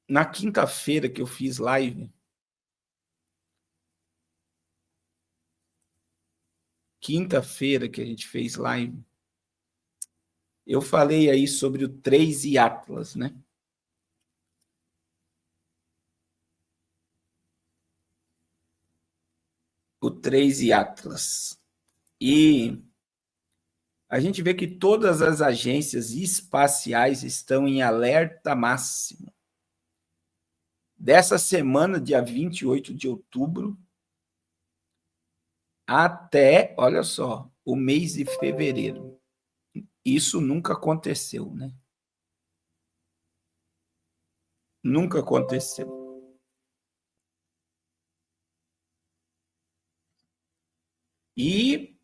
na quinta-feira que eu fiz live, quinta-feira que a gente fez live, eu falei aí sobre o 3 e Atlas, né? O 3 e Atlas. E a gente vê que todas as agências espaciais estão em alerta máximo. Dessa semana, dia 28 de outubro, até, olha só, o mês de fevereiro. Isso nunca aconteceu, né? Nunca aconteceu. E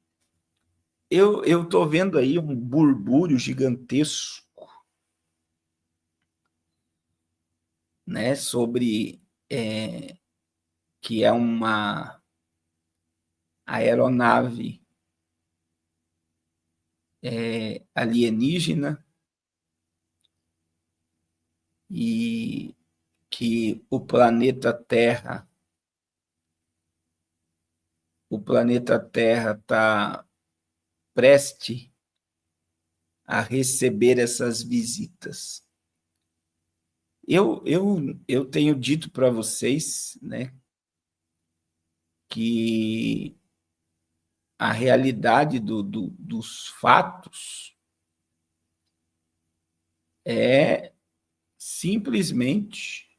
eu estou vendo aí um burbúrio gigantesco, né, sobre que é uma aeronave alienígena e que o planeta Terra está prestes a receber essas visitas. Eu tenho dito para vocês, né, que a realidade dos fatos é simplesmente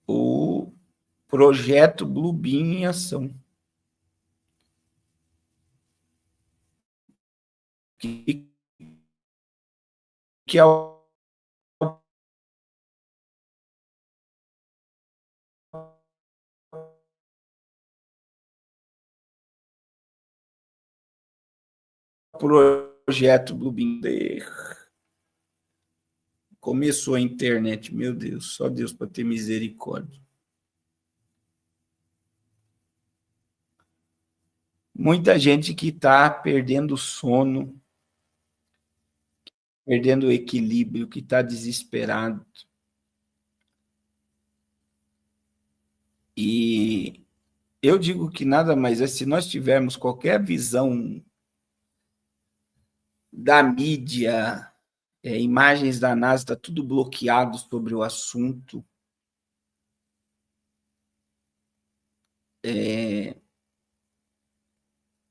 o projeto Bluebeam em ação. Que é o projeto Bluebeam. Começou a internet, meu Deus, só Deus para ter misericórdia. Muita gente que está perdendo sono, perdendo o equilíbrio, que está desesperado. E eu digo que nada mais é se nós tivermos qualquer visão da mídia, imagens da NASA, está tudo bloqueado sobre o assunto.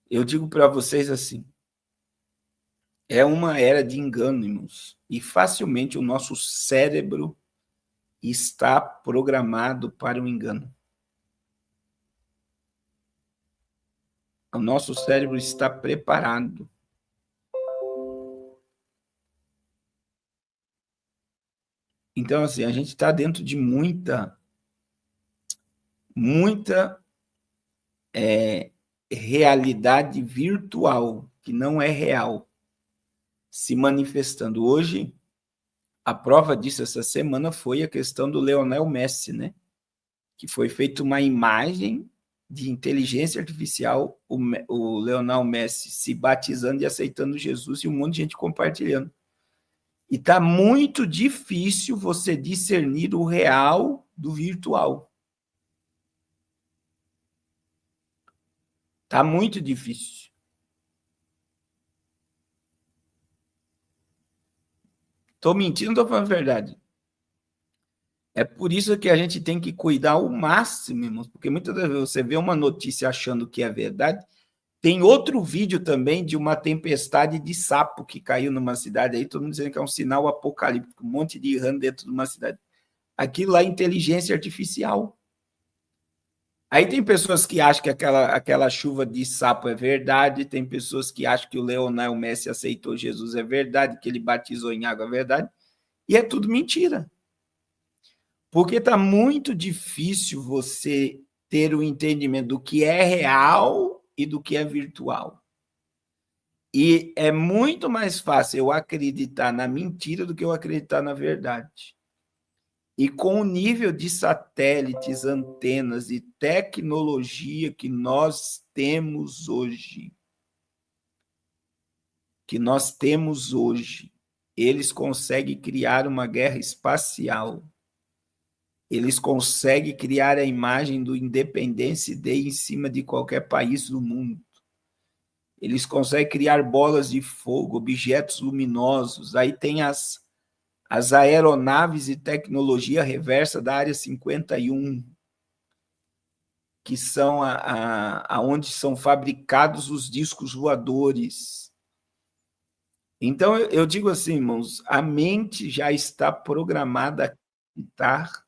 Eu digo para vocês assim, é uma era de engano, irmãos, e facilmente o nosso cérebro está programado para o engano. O nosso cérebro está preparado. Então, assim, a gente está dentro de muita realidade virtual, que não é real, se manifestando. Hoje, a prova disso essa semana foi a questão do Lionel Messi, né? Que foi feita uma imagem de inteligência artificial, o Lionel Messi se batizando e aceitando Jesus e um monte de gente compartilhando. E está muito difícil você discernir o real do virtual. Está muito difícil. Estou mentindo, estou falando a verdade. É por isso que a gente tem que cuidar ao máximo, irmãos, porque muitas vezes você vê uma notícia achando que é verdade. Tem outro vídeo também de uma tempestade de sapo que caiu numa cidade aí, todo mundo dizendo que é um sinal apocalíptico, um monte de rã dentro de uma cidade. Aquilo lá é inteligência artificial. Aí tem pessoas que acham que aquela chuva de sapo é verdade, tem pessoas que acham que o Lionel Messi aceitou Jesus é verdade, que ele batizou em água é verdade, e é tudo mentira. Porque está muito difícil você ter o entendimento do que é real e do que é virtual. E é muito mais fácil eu acreditar na mentira do que eu acreditar na verdade. E com o nível de satélites, antenas e tecnologia que nós temos hoje, eles conseguem criar uma guerra espacial. Eles conseguem criar a imagem do Independence Day em cima de qualquer país do mundo. Eles conseguem criar bolas de fogo, objetos luminosos. Aí tem as aeronaves e tecnologia reversa da Área 51, que são aonde são fabricados os discos voadores. Então, eu digo assim, irmãos, a mente já está programada a acreditar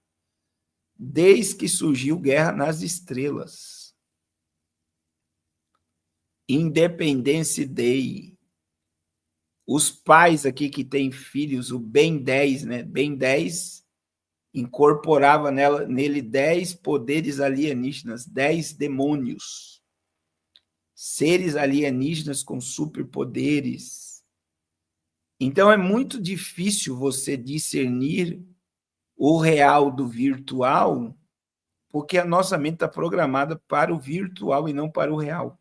desde que surgiu Guerra nas Estrelas. Independence Day. Os pais aqui que têm filhos, o Ben 10, né? Ben 10 incorporava nele 10 poderes alienígenas, 10 demônios, seres alienígenas com superpoderes. Então é muito difícil você discernir o real do virtual, porque a nossa mente está programada para o virtual e não para o real.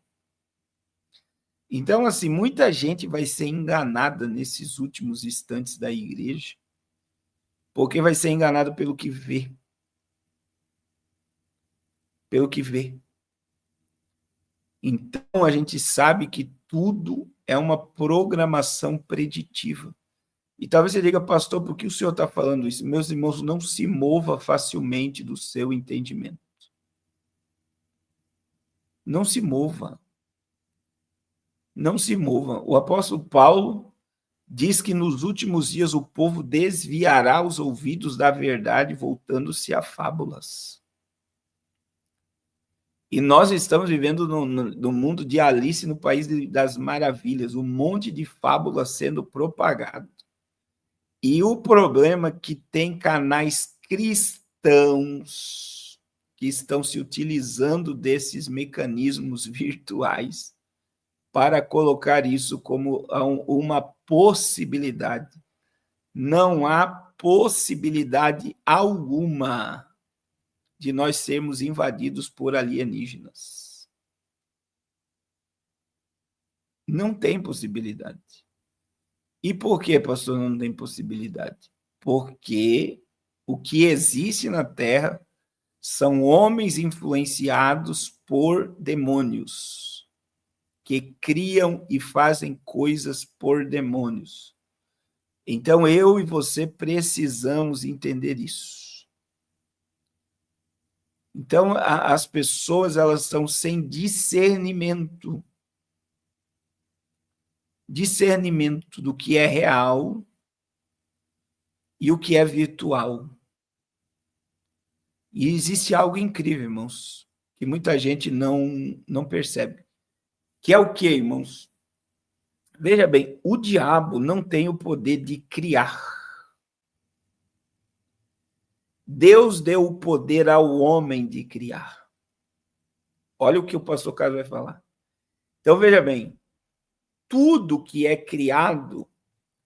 Então, assim, muita gente vai ser enganada nesses últimos instantes da igreja, porque vai ser enganado pelo que vê. Pelo que vê. Então, a gente sabe que tudo é uma programação preditiva. E talvez você diga, pastor, por que o senhor está falando isso? Meus irmãos, não se mova facilmente do seu entendimento. Não se mova. Não se mova. O apóstolo Paulo diz que nos últimos dias o povo desviará os ouvidos da verdade, voltando-se a fábulas. E nós estamos vivendo no mundo de Alice no País das Maravilhas, um monte de fábulas sendo propagado. E o problema é que tem canais cristãos que estão se utilizando desses mecanismos virtuais para colocar isso como uma possibilidade. Não há possibilidade alguma de nós sermos invadidos por alienígenas. Não tem possibilidade. E por que, pastor, não tem possibilidade? Porque o que existe na Terra são homens influenciados por demônios, que criam e fazem coisas por demônios. Então, eu e você precisamos entender isso. Então, as pessoas, elas estão sem discernimento. Discernimento do que é real e o que é virtual. E existe algo incrível, irmãos, que muita gente não percebe. Que é o quê, irmãos? Veja bem, o diabo não tem o poder de criar. Deus deu o poder ao homem de criar. Olha o que o pastor Carlos vai falar. Então, veja bem, tudo que é criado,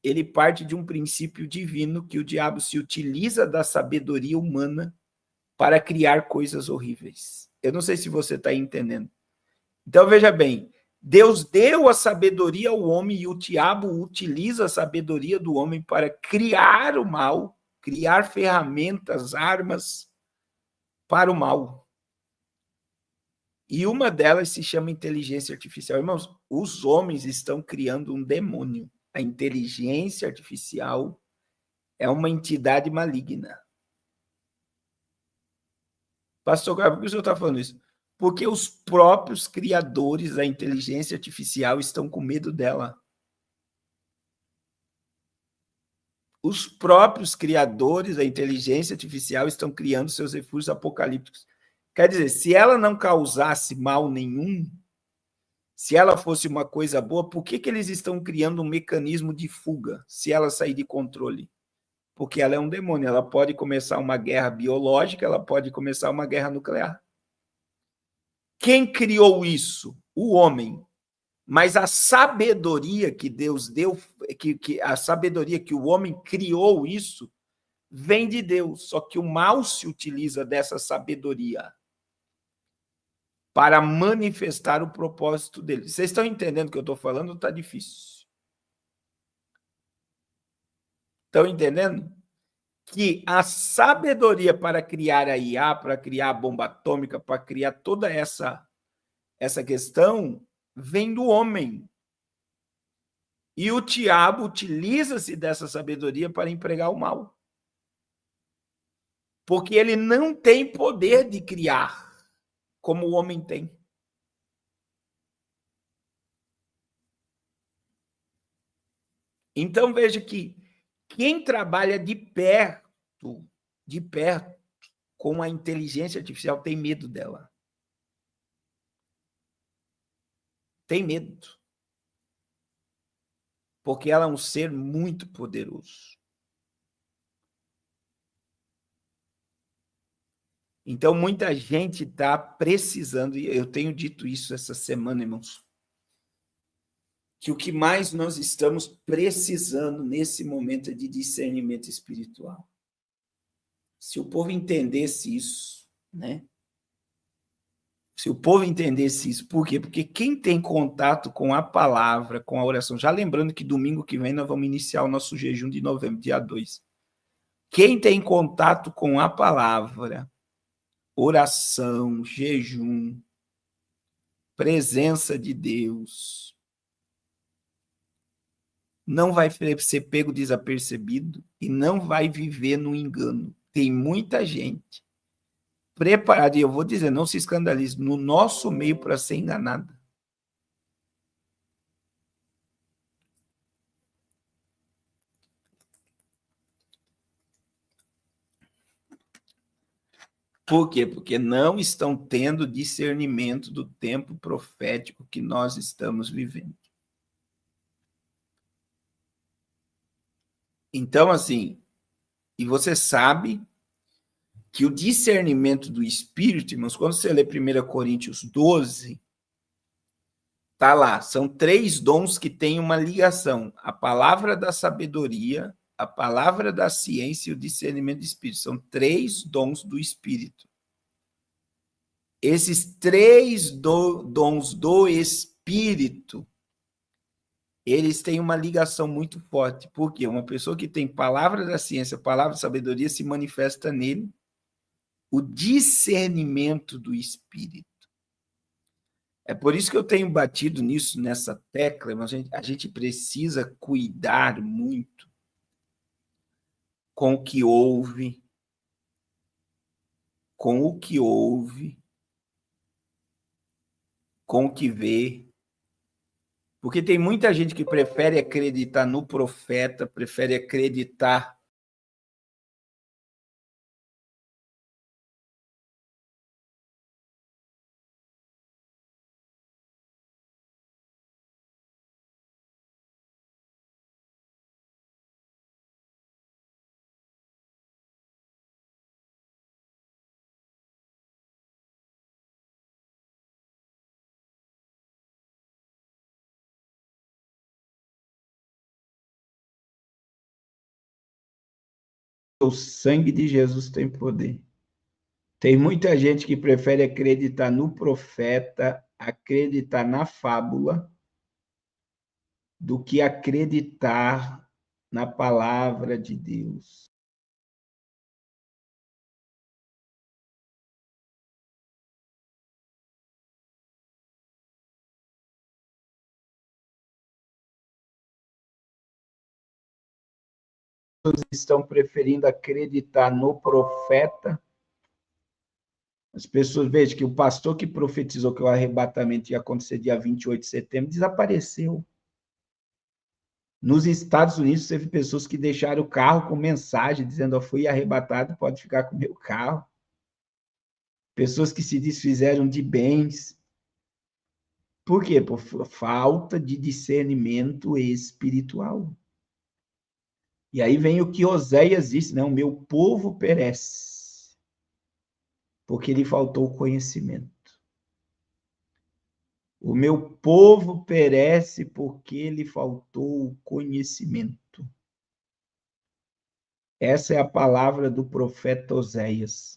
ele parte de um princípio divino que o diabo se utiliza da sabedoria humana para criar coisas horríveis. Eu não sei se você está entendendo. Então, veja bem, Deus deu a sabedoria ao homem e o diabo utiliza a sabedoria do homem para criar o mal, criar ferramentas, armas para o mal. E uma delas se chama inteligência artificial. Irmãos, os homens estão criando um demônio. A inteligência artificial é uma entidade maligna. Pastor Gabriel, por que o senhor está falando isso? Porque os próprios criadores da inteligência artificial estão com medo dela. Os próprios criadores da inteligência artificial estão criando seus refúgios apocalípticos. Quer dizer, se ela não causasse mal nenhum, se ela fosse uma coisa boa, por que eles estão criando um mecanismo de fuga, se ela sair de controle? Porque ela é um demônio, ela pode começar uma guerra biológica, ela pode começar uma guerra nuclear. Quem criou isso? O homem. Mas a sabedoria que Deus deu, a sabedoria que o homem criou isso, vem de Deus. Só que o mal se utiliza dessa sabedoria para manifestar o propósito dele. Vocês estão entendendo o que eu estou falando ou está difícil? Estão entendendo? Que a sabedoria para criar a IA, para criar a bomba atômica, para criar toda essa questão, vem do homem. E o diabo utiliza-se dessa sabedoria para empregar o mal. Porque ele não tem poder de criar, como o homem tem. Então, veja que quem trabalha de perto, com a inteligência artificial, tem medo dela. Tem medo. Porque ela é um ser muito poderoso. Então, muita gente está precisando, e eu tenho dito isso essa semana, irmãos, que o que mais nós estamos precisando nesse momento é de discernimento espiritual. Se o povo entendesse isso, né? Se o povo entendesse isso, por quê? Porque quem tem contato com a palavra, com a oração, já lembrando que domingo que vem nós vamos iniciar o nosso jejum de novembro, dia 2. Quem tem contato com a palavra, oração, jejum, presença de Deus, não vai ser pego desapercebido e não vai viver no engano. Tem muita gente preparada, e eu vou dizer, não se escandalize, no nosso meio para ser enganada. Por quê? Porque não estão tendo discernimento do tempo profético que nós estamos vivendo. Então, assim, e você sabe que o discernimento do Espírito, irmãos, quando você lê 1 Coríntios 12, tá lá, são 3 dons que têm uma ligação: a palavra da sabedoria, a palavra da ciência e o discernimento do Espírito. São 3 dons do Espírito. Esses 3 dons do Espírito, eles têm uma ligação muito forte. Por quê? Uma pessoa que tem palavra da ciência, palavra da sabedoria, se manifesta nele o discernimento do Espírito. É por isso que eu tenho batido nisso, nessa tecla, mas a gente precisa cuidar muito com o que ouve, com o que vê, porque tem muita gente que prefere acreditar no profeta, prefere acreditar o sangue de Jesus tem poder. Tem muita gente que prefere acreditar no profeta, acreditar na fábula, do que acreditar na palavra de Deus. Estão preferindo acreditar no profeta. As pessoas vejam que o pastor que profetizou que o arrebatamento ia acontecer dia 28 de setembro desapareceu. Nos Estados Unidos, teve pessoas que deixaram o carro com mensagem dizendo: eu fui arrebatado, pode ficar com o meu carro. Pessoas que se desfizeram de bens. Por quê? Por falta de discernimento espiritual. E aí vem o que Oséias disse, né? O meu povo perece, porque lhe faltou conhecimento. O meu povo perece porque lhe faltou conhecimento. Essa é a palavra do profeta Oséias.